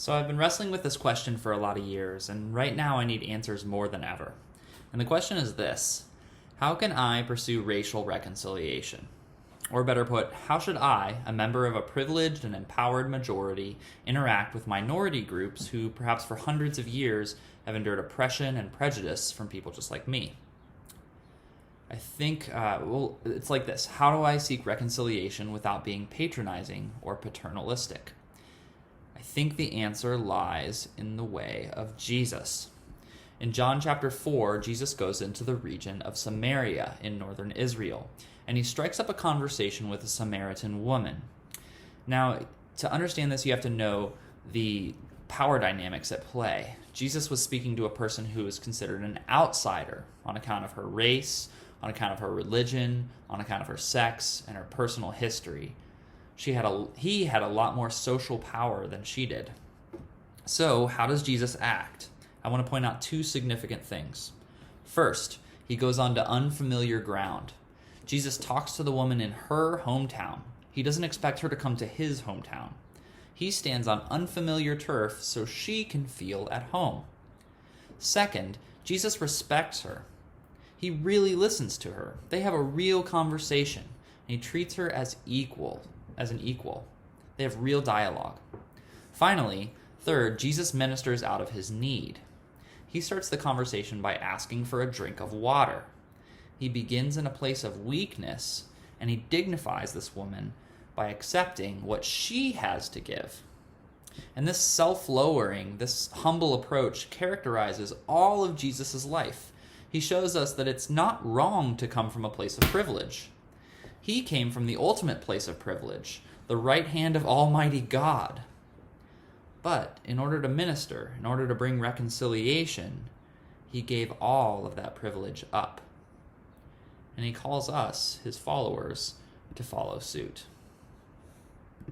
So I've been wrestling with this question for a lot of years, and right now I need answers more than ever. And the question is this: how can I pursue racial reconciliation? Or better put, how should I, a member of a privileged and empowered majority, interact with minority groups who, perhaps for hundreds of years, have endured oppression and prejudice from people just like me? I think, it's like this. How do I seek reconciliation without being patronizing or paternalistic? I think the answer lies in the way of Jesus. In John chapter 4, Jesus goes into the region of Samaria in northern Israel, and he strikes up a conversation with a Samaritan woman. Now, to understand this, you have to know the power dynamics at play. Jesus was speaking to a person who is considered an outsider on account of her race, on account of her religion, on account of her sex, and her personal history. He had a lot more social power than she did. So, how does Jesus act? I want to point out two significant things. First, he goes on to unfamiliar ground. Jesus talks to the woman in her hometown. He doesn't expect her to come to his hometown. He stands on unfamiliar turf so she can feel at home. Second, Jesus respects her. He really listens to her. They have a real conversation, and he treats her as an equal. They have real dialogue. Finally, third, Jesus ministers out of his need. He starts the conversation by asking for a drink of water. He begins in a place of weakness, and he dignifies this woman by accepting what she has to give. And this self-lowering, this humble approach characterizes all of Jesus' life. He shows us that it's not wrong to come from a place of privilege. He came from the ultimate place of privilege, the right hand of Almighty God. But in order to minister, in order to bring reconciliation, he gave all of that privilege up. And he calls us, his followers, to follow suit.